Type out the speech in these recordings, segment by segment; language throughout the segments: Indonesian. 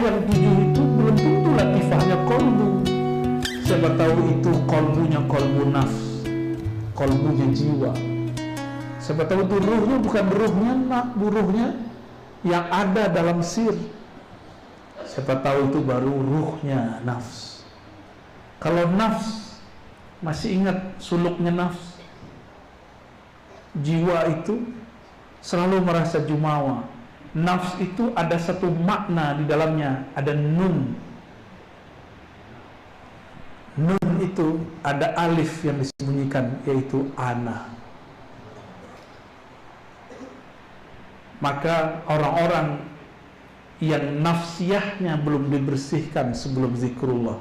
yang 7 itu belum tentu latifahnya kolbu. Siapa tahu itu kolbunya kolbu nafs, kolbunya jiwa. Siapa tahu itu ruhnya bukan ruhnya ruhnya yang ada dalam sir. Siapa tahu itu baru ruhnya nafs. Kalau nafs, masih ingat suluknya nafs, jiwa itu selalu merasa jumawa. Nafs itu ada satu makna di dalamnya, ada nun. Nun itu ada alif yang disembunyikan, yaitu ana. Maka orang-orang yang nafsiyahnya belum dibersihkan sebelum zikrullah,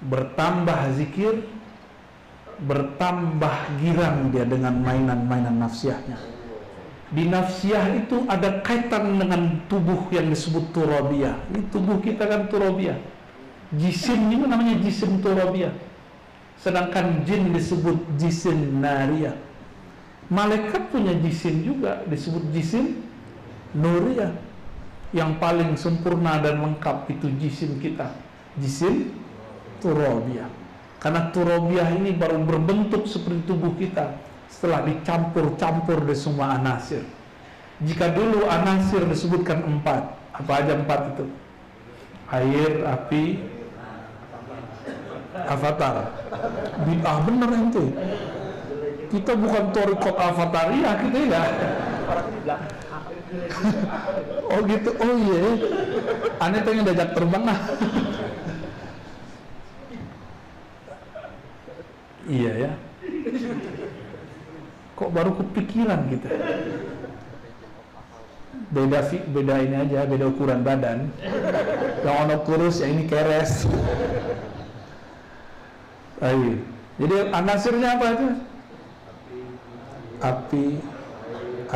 bertambah zikir, bertambah girang dia dengan mainan-mainan nafsiyahnya. Di nafsiyah itu ada kaitan dengan tubuh yang disebut turabiyah. Ini tubuh kita kan turabiyah. Jisim ini namanya jisim turabiyah. Sedangkan jin disebut jisim nariyah. Malaikat punya jisim juga, disebut jisim nuriyah. Yang paling sempurna dan lengkap itu jisim kita, jisim turabiyah. Karena turabiyah ini baru berbentuk seperti tubuh kita setelah dicampur-campur dari semua anasir. Jika dulu anasir disebutkan 4, apa aja 4 itu? Air, api, avatar. Bid'ah bener ente. Kita bukan thariqat avatariyah, kita ya. Oh gitu, oh iya. Aneh pengen diajak terbang lah. Iya ya. Kok baru kepikiran gitu. Beda ini aja, beda ukuran badan. Yang ono kurus, yang ini keres. Ayo. Jadi anasirnya apa itu? Api,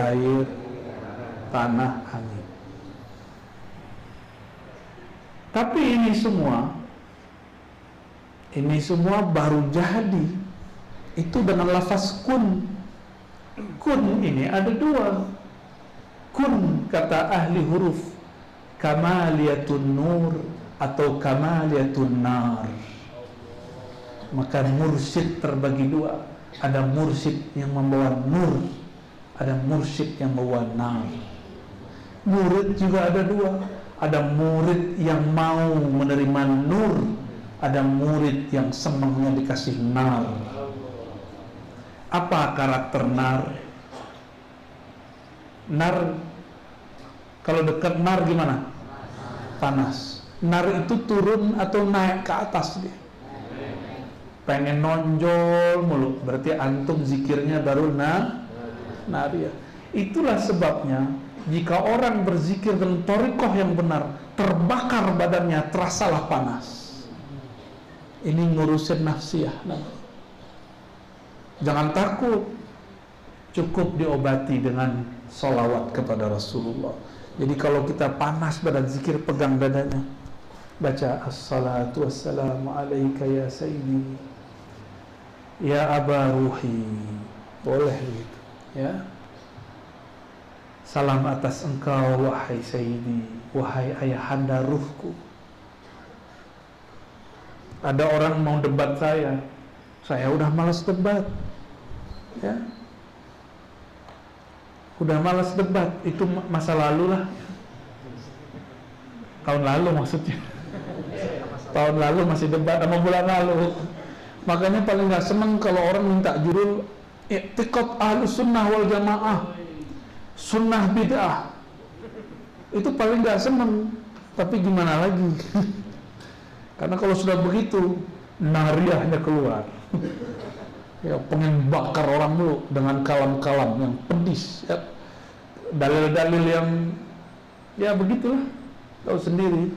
air, tanah, angin. Tapi ini semua baru jadi itu dengan lafaz kun. Kun ini ada 2. Kun kata ahli huruf kamaliyatun nur atau kamaliyatun nar. Maka mursyid terbagi 2. Ada mursyid yang membawa nur, ada mursyid yang membawa nar. Murid juga ada 2. Ada murid yang mau menerima nur, ada murid yang senangnya dikasih nar. Apa karakter nar? Nar, kalau dekat nar gimana? Panas. Nar itu turun atau naik ke atas dia. Pengen nonjol mulu, berarti antum zikirnya baru nariyah. Itulah sebabnya jika orang berzikir dengan thariqah yang benar, terbakar badannya, terasalah panas. Ini ngurusin nafsiyah. Jangan takut, cukup diobati dengan sholawat kepada Rasulullah. Jadi kalau kita panas badan zikir, pegang dadanya, baca assalatu wassalamu alaika ya sayyidi ya aba ruhi, boleh gitu ya. Salam atas engkau wahai sayyidi, wahai ayahanda ruhku. Ada orang mau debat saya udah malas debat ya, udah malas debat. Itu masa lalu lah, tahun lalu maksudnya. Tahun lalu masih debat sama bulan lalu. Makanya paling gak seneng kalau orang minta judul i'tiqad ahlus sunnah wal jamaah, sunnah bid'ah. Itu paling gak seneng. Tapi gimana lagi? Karena kalau sudah begitu, nariyahnya keluar. Ya, pengen bakar orang dulu dengan kalam-kalam yang pedis ya. Dalil-dalil yang ya begitulah, tahu sendiri.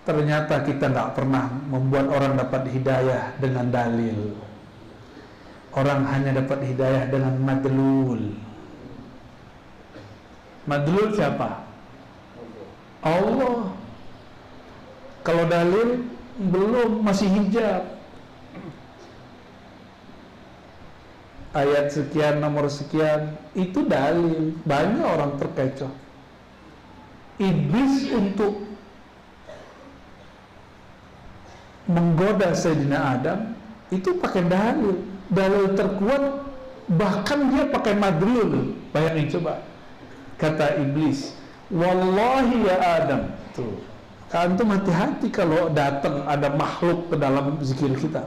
Ternyata kita nggak pernah membuat orang dapat hidayah dengan dalil. Orang hanya dapat hidayah dengan madlul. Madlul siapa? Allah. Kalau dalil belum, masih hijab. Ayat sekian, nomor sekian, itu dalil. Banyak orang terkecoh. iblis untuk menggoda Sayyidina Adam itu pakai dalil terkuat, bahkan dia pakai madlul. Bayangin coba, kata iblis, wallahi ya Adam, tuh, antum hati-hati kalau datang ada makhluk ke dalam zikir kita,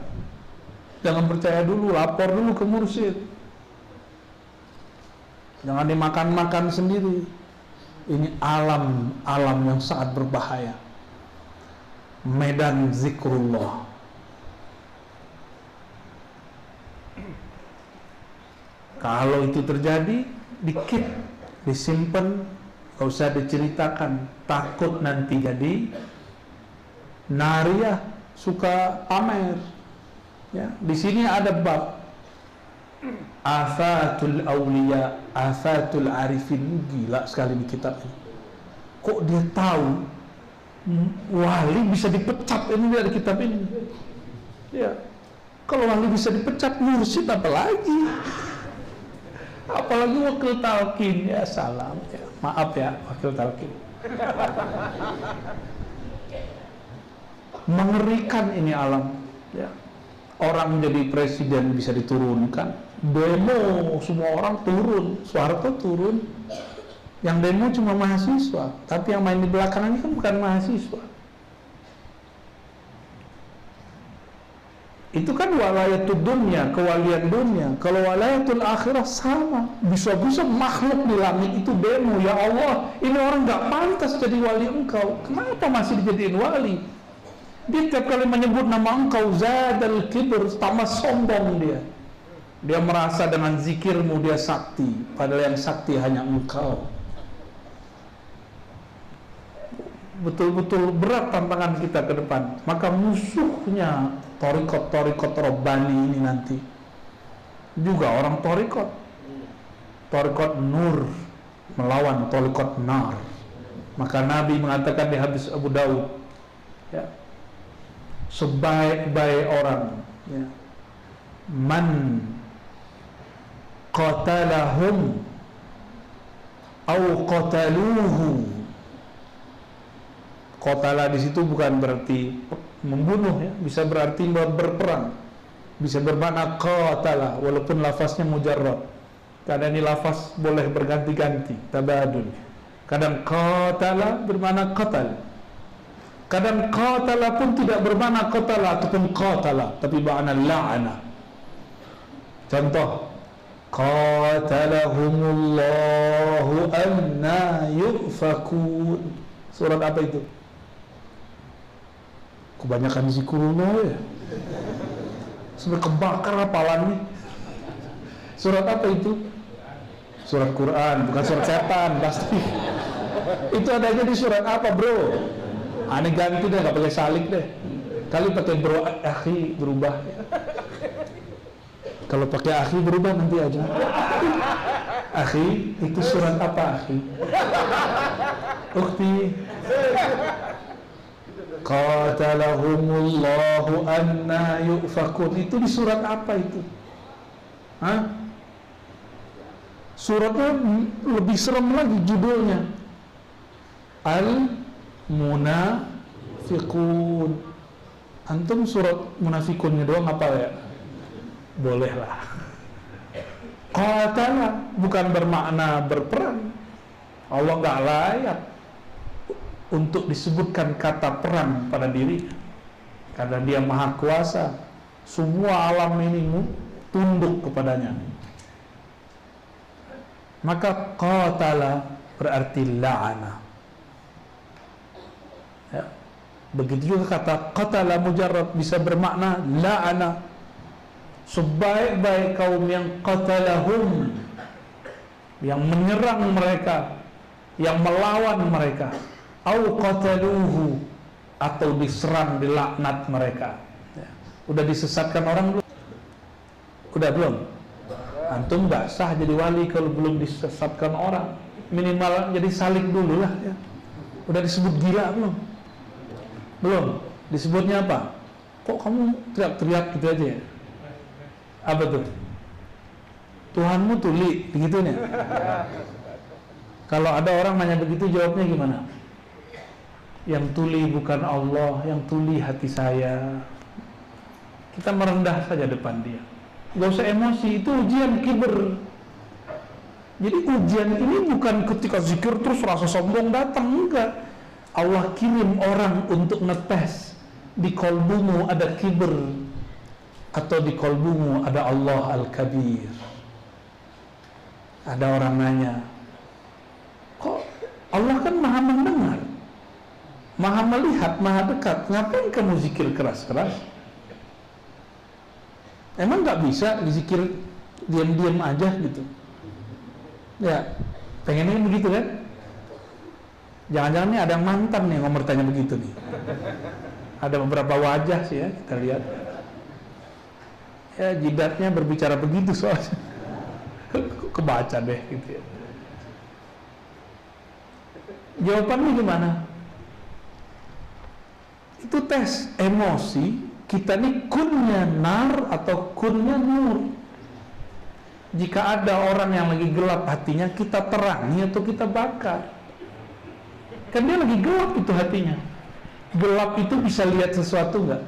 jangan percaya dulu, lapor dulu ke mursyid, jangan dimakan-makan sendiri. Ini alam yang sangat berbahaya, medan zikrullah. Kalau itu terjadi, dikit disimpan, gak usah diceritakan, takut nanti jadi nariyah, suka pamer. Ya, di sini ada bab afatul awliya, afatul arifin. Gila sekali di kitab ini. Kok dia tahu wali bisa dipecat? Ini dari kitab ini. Ya, kalau wali bisa dipecat, mursyid apalagi? Apalagi wakil talqin. Ya salam, ya, maaf ya wakil talqin. Mengerikan ini alam. Ya. Orang menjadi presiden bisa diturunkan, demo semua orang turun, Soeharto turun. Yang demo cuma mahasiswa, tapi yang main di belakang ini kan bukan mahasiswa. Itu kan walayatul dunia, kewalian dunia. Kalau walayatul akhirah sama, bisa-bisa makhluk di langit itu demo, ya Allah, ini orang gak pantas jadi wali engkau, kenapa masih dijadiin wali? Dia tiap kali menyebut nama engkau, zadal kibr, tambah sombong dia. Dia merasa dengan zikirmu dia sakti, padahal yang sakti hanya engkau. Betul-betul berat tantangan kita ke depan. Maka musuhnya torikot Rabbani ini nanti juga orang torikot nur melawan torikot nar. Maka Nabi mengatakan di hadis Abu Daud, ya, sebaik-baik orang, ya, man qatalahum au qataluhu. Qatala di situ bukan berarti membunuh, ya, bisa berarti berperang, bisa bermakna qatala walaupun lafaznya mujarrad. Kadang ini lafaz boleh berganti-ganti, tabadul. Kadang qatala bermakna qatal, kadang qatala pun tidak bermakna qatala ataupun qatala, tapi makna la'ana. Contoh, qatalahumullahu anna yufakun. Surat apa itu? Kebanyakan zikrullah ya, sampai kebakar hafalannya. Surat apa itu? Surat Quran, bukan surat setan pasti. Itu adanya di surat apa bro? Aneh ganti deh, gak pakai salik deh. Kali pakai bro, akhi berubah. Kalau pakai akhi berubah nanti aja. Akhi, itu surat apa akhi? Ukhti. Qatalahumullahu anna yufakun. Itu di surat apa itu? Hah? Suratnya lebih serem lagi judulnya, Al-Munafiqun. Antum surat Munafiqunnya doang apa ya? Bolehlah. Qatala bukan bermakna berperang. Allah nggak layak untuk disebutkan kata perang pada diri, karena dia maha kuasa, semua alam ini tunduk kepadanya. Maka qatala berarti la'ana, ya. Begitu juga kata qatala mujarrad bisa bermakna la'ana. Sebaik-baik kaum yang qatalahum, yang menyerang mereka, yang melawan mereka, au qataluhu, atau diserang, dilaknat mereka. Ya. Udah disesatkan orang belum? Udah belum? Antum nggak sah jadi wali kalau belum disesatkan orang. Minimal jadi salik dulu lah. Ya. Udah disebut gila belum? Belum. Disebutnya apa? Kok kamu teriak-teriak gitu aja ya? Apa tuh? Tuhanmu tuli, begitu nih. Kalau ada orang nanya begitu, jawabnya gimana? Yang tuli bukan Allah, yang tuli hati saya. Kita merendah saja depan dia. Gak usah emosi, itu ujian kiber. Jadi ujian ini bukan ketika zikir terus rasa sombong datang, enggak. Allah kirim orang untuk ngetes, di kolbumu ada kiber atau di kolbumu ada Allah Al-Kabir. Ada orang nanya, kok Allah kan maha mendengar, maha melihat, maha dekat, ngapain kamu zikir keras-keras? Emang nggak bisa dizikir diam-diam aja gitu? Ya, pengennya begitu kan? Jangan-jangan nih ada yang mantan nih ngomong bertanya begitu nih. Ada beberapa wajah sih ya, kita lihat. Ya, jidatnya berbicara begitu soalnya. Kebaca deh gitu ya. Jawabannya gimana? Itu tes emosi. Kita ini kunnya nar atau kunnya nur. Jika ada orang yang lagi gelap hatinya, kita terangi atau kita bakar. Kan dia lagi gelap itu hatinya. Gelap itu bisa lihat sesuatu enggak?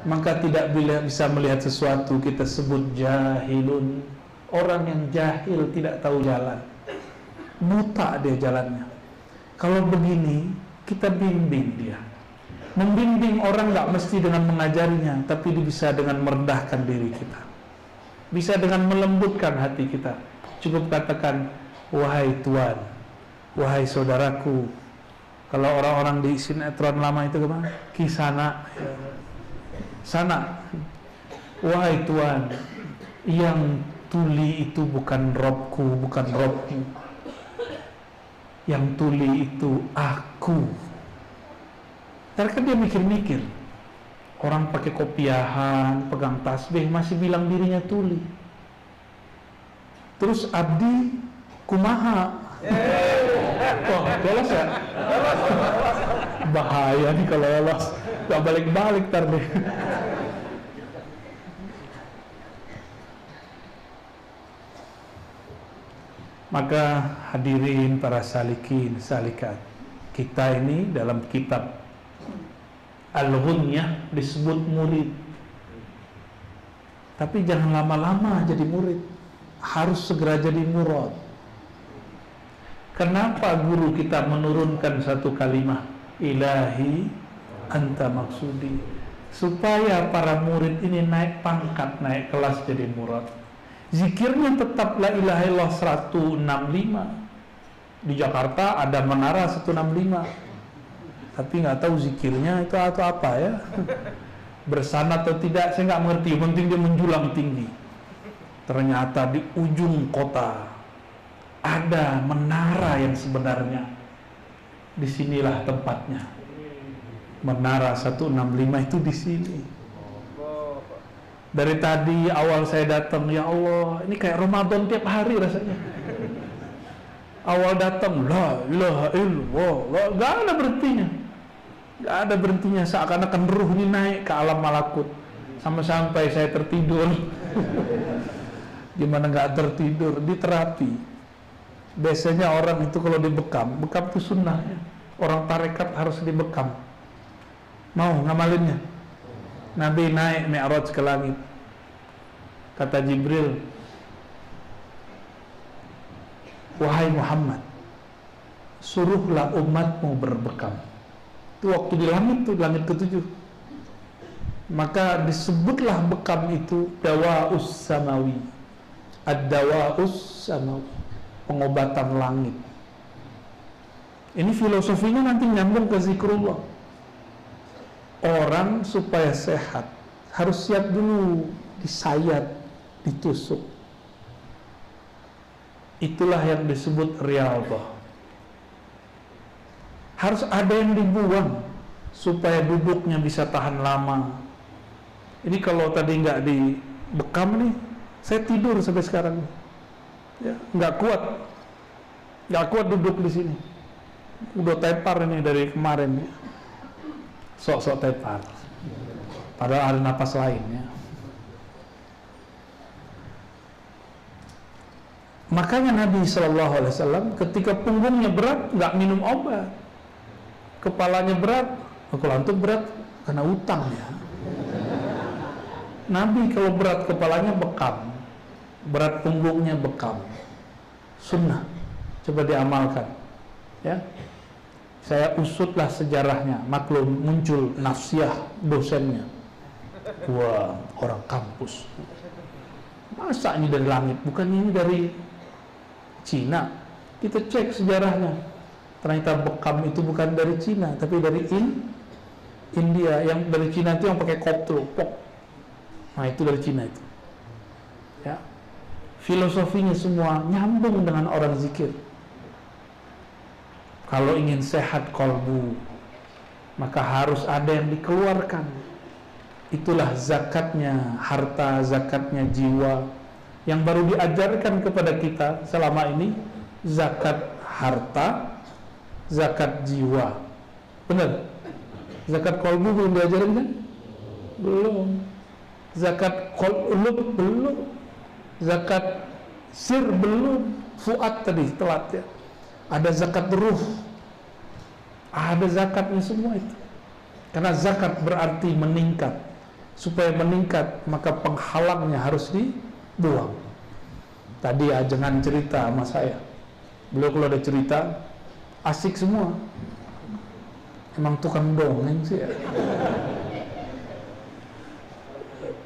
Maka tidak bisa melihat sesuatu, kita sebut jahilun. Orang yang jahil, tidak tahu jalan, buta dia jalannya. Kalau begini, kita bimbing dia. Membimbing orang nggak mesti dengan mengajarinya, tapi bisa dengan merendahkan diri kita, bisa dengan melembutkan hati kita. Cukup katakan, wahai Tuan, wahai saudaraku. Kalau orang-orang di sinetron lama itu kemana? Kisana, sana. Wahai Tuan, yang tuli itu bukan Robku, bukan Robku. Yang tuli itu aku. Karena kan dia mikir-mikir. Orang pakai kopiahan, pegang tasbih, masih bilang dirinya tuli. Terus abdi kumaha. Wah, lolos ya? Bahaya nih kalau lolos. Gak balik-balik ntar deh. Maka hadirin para salikin, salikat, kita ini dalam kitab Al-Ghunyah disebut murid. Tapi jangan lama-lama jadi murid, harus segera jadi murad. Kenapa guru kita menurunkan satu kalimat, ilahi anta maksudi, supaya para murid ini naik pangkat, naik kelas jadi murad. Zikirnya tetap la ilaha illallah 165. Di Jakarta ada menara 165, tapi nggak tahu zikirnya itu atau apa ya. Bersana atau tidak saya nggak mengerti, yang penting dia menjulang tinggi. Ternyata di ujung kota ada menara yang sebenarnya. Disinilah tempatnya. Menara 165 itu di sini. Dari tadi awal saya datang, ya Allah, ini kayak Ramadan tiap hari rasanya. Awal datang, la ilaha illallah, gak ada berhentinya. Gak ada berhentinya, seakan-akan ruh ini naik ke alam malakut. Sampai-sampai saya tertidur. Gimana gak tertidur? Di terapi. Biasanya orang itu kalau dibekam, bekam itu sunnah ya. Orang tarekat harus dibekam. Mau ngamalinnya? Nabi naik Mi'raj ke langit. Kata Jibril, wahai Muhammad, suruhlah umatmu berbekam. Itu waktu di langit tuh, langit ke-7. Maka disebutlah bekam itu dawa'us samawi. Ad-dawa'us samawi, pengobatan langit. Ini filosofinya nanti nyambung ke zikrullah. Orang supaya sehat harus siap dulu disayat, ditusuk. Itulah yang disebut riyadhah. Harus ada yang dibuang supaya duduknya bisa tahan lama. Ini kalau tadi nggak dibekam nih, saya tidur sampai sekarang. Ya, nggak kuat duduk di sini. Udah tepar ini dari kemarin. Sok-sok tepar. Padahal ada napas lain ya. Makanya Nabi SAW ketika punggungnya berat nggak minum obat. kepalanya berat. Kalau antum berat karena utang ya. Nabi kalau berat kepalanya bekam, berat punggungnya bekam. Sunnah, coba diamalkan ya. Saya usutlah sejarahnya, maklum muncul nafsiyah dosennya. Wah, orang kampus. Masa ini dari langit, bukan ini dari Cina. Kita cek sejarahnya, ternyata bekam itu bukan dari Cina, tapi dari India. Yang dari Cina itu yang pakai koplo, pok. Nah itu dari Cina itu ya. Filosofinya semua nyambung dengan orang zikir. Kalau ingin sehat kolbu, maka harus ada yang dikeluarkan. Itulah zakatnya harta, zakatnya jiwa, yang baru diajarkan kepada kita selama ini. Zakat harta, zakat jiwa. Benar? Zakat kolbu belum diajarin kan? Belum. Zakat qulub belum, zakat sir belum, fuad tadi telat ya. Ada zakat ruh, ada zakatnya semua itu. Karena zakat berarti meningkat. Supaya meningkat maka penghalangnya harus dibuang. Tadi jangan cerita sama saya. Beliau kalau ada cerita asik semua. Emang tukang dongeng sih ya.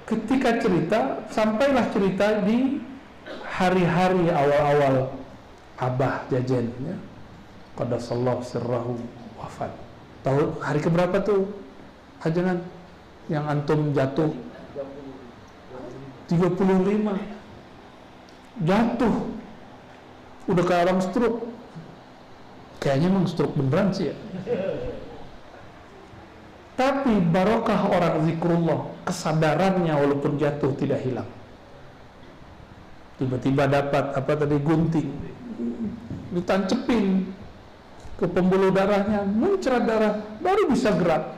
Ketika cerita, sampailah cerita di hari-hari awal-awal Abah Jajen ya. Qaddasallahu sirrahu wafat. Tahu hari keberapa tuh ajangan yang antum jatuh? 35. Jatuh. Udah kayak orang stroke. Kayaknya emang stroke beneran sih ya. Tapi barokah orang zikrullah, kesadarannya walaupun jatuh tidak hilang. Tiba-tiba dapat gunting, ditancepin ke pembuluh darahnya, muncrat darah, baru bisa gerak.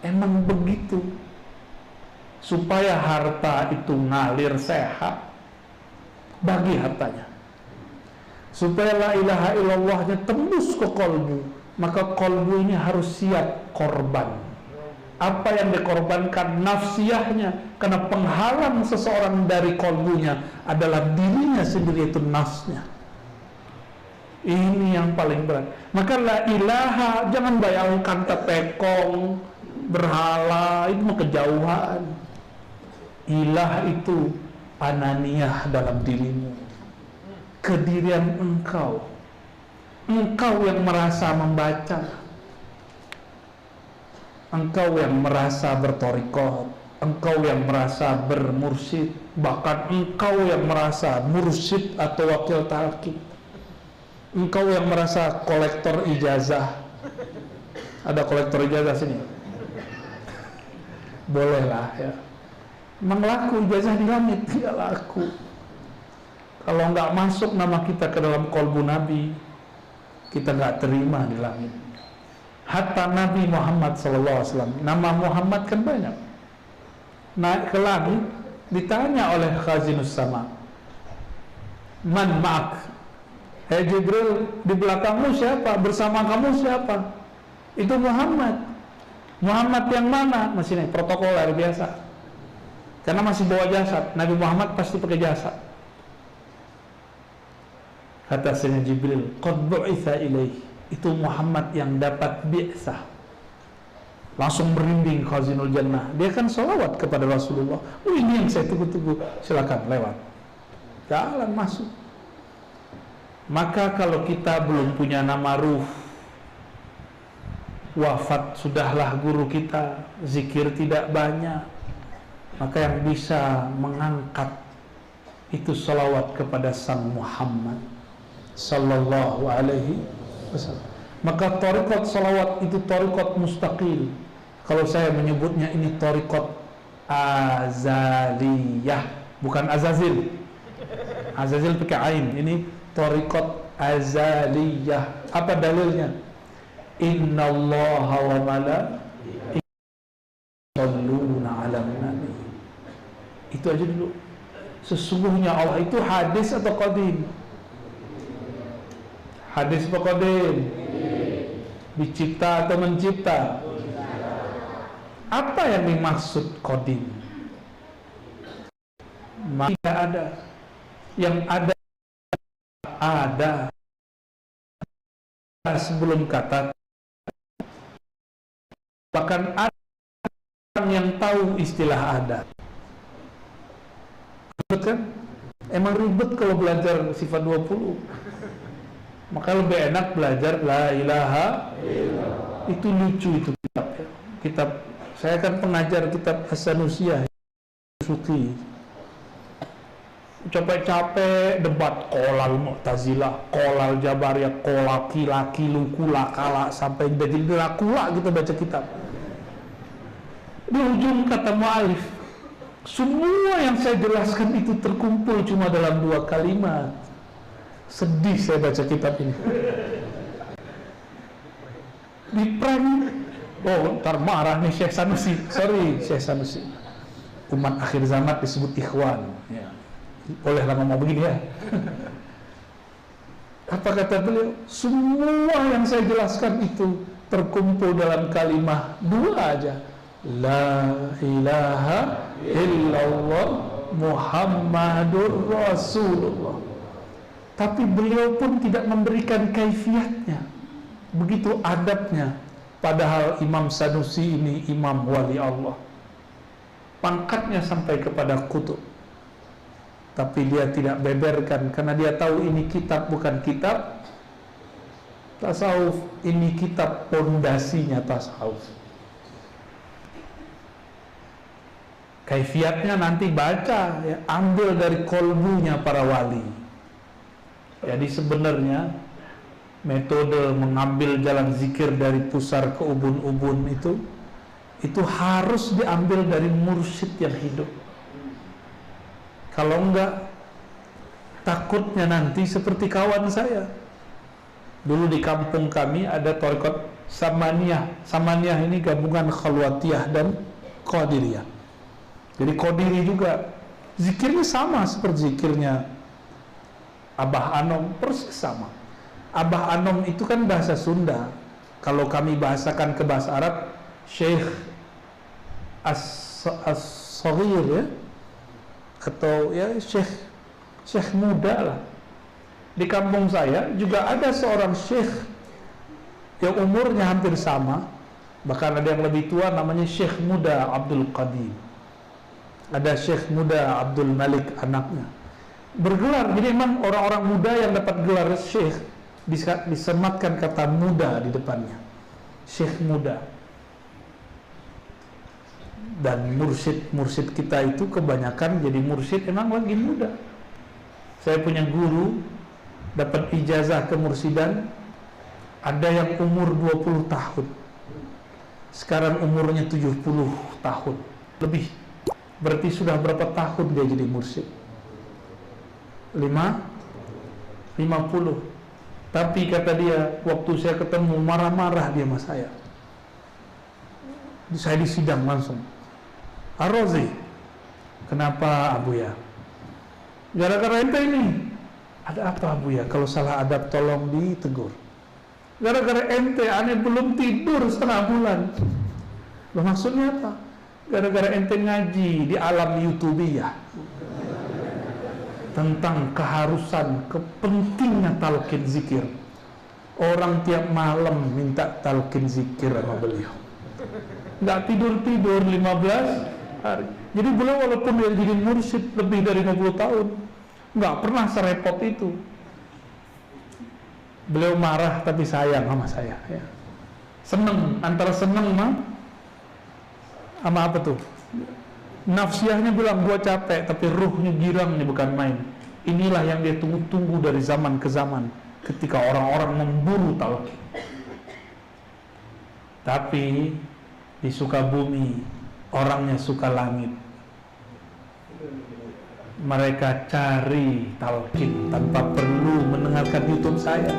Emang begitu. Supaya harta itu ngalir sehat, bagi hartanya. Supaya la ilaha illallahnya tembus ke kolbu, maka kolbu ini harus siap korban. Apa yang dikorbankan? Nafsiyahnya. Karena penghalang seseorang dari kolbunya adalah dirinya sendiri, itu nafsnya. Ini yang paling berat. Maka la ilaha, jangan bayangkan tepekong, berhala, itu mah kejauhan. Ilah itu ananiyah dalam dirimu, kedirian engkau. Engkau yang merasa membaca, engkau yang merasa bertorikot, engkau yang merasa bermursyid, bahkan engkau yang merasa mursyid atau wakil talqin, engkau yang merasa kolektor ijazah. Ada kolektor ijazah sini? Bolehlah ya. Emang laku ijazah di langit? Tidak laku. Kalau nggak masuk nama kita ke dalam kolbu Nabi, kita nggak terima di langit. Hatta Nabi Muhammad SAW, nama Muhammad kan banyak. Naik ke langit, ditanya oleh Khazinus Sama, man ma'ak? Hei Jibril, di belakangmu siapa? Bersama kamu siapa? Itu Muhammad. Muhammad yang mana? Masih nih, protokoler biasa. Karena masih bawa jasad. Nabi Muhammad pasti pakai jasad. Kata Sayyidina Jibril, qad bu'itha ilaih, itu Muhammad yang dapat bi'tsah. Langsung merinding Khazinul Jannah. Dia kan sholawat kepada Rasulullah. Oh, ini yang saya tunggu-tunggu. Silakan lewat. Jalan masuk. Maka kalau kita belum punya nama ruh, wafat sudahlah guru kita, zikir tidak banyak, maka yang bisa mengangkat itu sholawat kepada Sang Muhammad sallallahu alaihi wasallam. Maka tariqat salawat itu tariqat mustaqil. Kalau saya menyebutnya ini tariqat azaliyah, bukan azazil. Azazil pakai ain. Ini tariqat azaliyah. Apa dalilnya? Innallaha wa malaikatahu yusholluna 'alan nabi. Itu aja dulu. Sesungguhnya Allah itu hadis atau qadim? Hadis apa qadim? Dicipta atau mencipta? Apa yang dimaksud qadim? Tidak ada. Yang ada sebelum kata. Bahkan ada orang yang tahu istilah ada. Ribet kan? Emang ribet kalau belajar sifat 20. Maka lebih enak belajar la ilaha illallah. Itu lucu itu kitab ya. Kitab, saya kan pengajar kitab As-Sanusiyah Suki. Capek-capek debat kolal Mu'tazilah, kolal Jabariyah, kolal laki-laki, lukula, kala, sampai jadi Dracula kita baca kitab. Di ujung kata mu'alif, semua yang saya jelaskan itu terkumpul cuma dalam 2 kalimat. Sedih saya baca kitab ini. Di prank. Oh, ntar marah nih Syekh Sanusi. Sorry, Syekh Sanusi. Umat akhir zaman disebut ikhwan. Ya. Bolehlah ngomong begini ya. Apa kata beliau? Semua yang saya jelaskan itu terkumpul dalam kalimat 2 aja. La ilaha illallah Muhammadur Rasulullah. Tapi beliau pun tidak memberikan kaifiatnya. Begitu adabnya. Padahal Imam Sanusi ini imam wali Allah. Pangkatnya sampai kepada kutub. Tapi dia tidak beberkan karena dia tahu ini kitab bukan kitab tasawuf, ini kitab pondasinya tasawuf. Kaifiatnya nanti baca ya, ambil dari kolbunya para wali. Jadi sebenarnya metode mengambil jalan zikir dari pusar ke ubun-ubun itu harus diambil dari mursyid yang hidup. Kalau enggak, takutnya nanti seperti kawan saya. Dulu di kampung kami ada tarekat Samaniyah. Samaniyah ini gabungan Khalwatiyah dan Qadiriyah. Jadi Qadiri juga zikirnya sama seperti zikirnya Abah Anom, persis sama. Abah Anom itu kan bahasa Sunda. Kalau kami bahasakan ke bahasa Arab, Syekh As-Saghir ya, atau ya Syekh muda lah. Di kampung saya juga ada seorang Syekh yang umurnya hampir sama, bahkan ada yang lebih tua, namanya Syekh muda Abdul Qadim. Ada Syekh muda Abdul Malik anaknya. Bergelar, jadi memang orang-orang muda yang dapat gelar Syekh disematkan kata muda di depannya. Syekh muda. Dan mursyid kita itu kebanyakan jadi mursyid emang lagi muda. Saya punya guru dapat ijazah kemursidan, ada yang umur 20 tahun. Sekarang umurnya 70 tahun lebih. Berarti sudah berapa tahun dia jadi mursyid? 50. Tapi kata dia, waktu saya ketemu marah-marah dia sama saya. Saya di sidang langsung. Ar-Razi, kenapa Abu ya? Gara-gara ente ini. Ada apa Abu ya? Kalau salah adab tolong ditegur. Gara-gara ente, aneh belum tidur setengah bulan. Loh, maksudnya apa? Gara-gara ente ngaji di alam YouTubiyah tentang keharusan, kepentingan talqin zikir. Orang tiap malam minta talqin zikir sama beliau. Nggak tidur-tidur 15 hari. Jadi beliau walaupun dia jadi mursyid lebih dari 50 tahun, nggak pernah serepot itu. Beliau marah tapi sayang sama saya ya. Seneng, antara seneng sama apa tuh? Nafsiahnya bilang gua capek, tapi ruhnya girang nih, bukan main. Inilah yang dia tunggu-tunggu dari zaman ke zaman, ketika orang-orang memburu talqin. Tapi di Sukabumi orangnya suka langit. Mereka cari talqin tanpa perlu mendengarkan YouTube saya.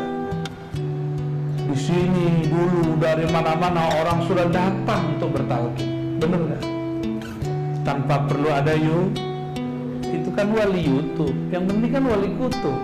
Di sini dulu dari mana-mana orang sudah datang untuk bertalqin. Bener nggak? Tanpa perlu ada itu kan wali YouTube. Yang penting kan wali kutub.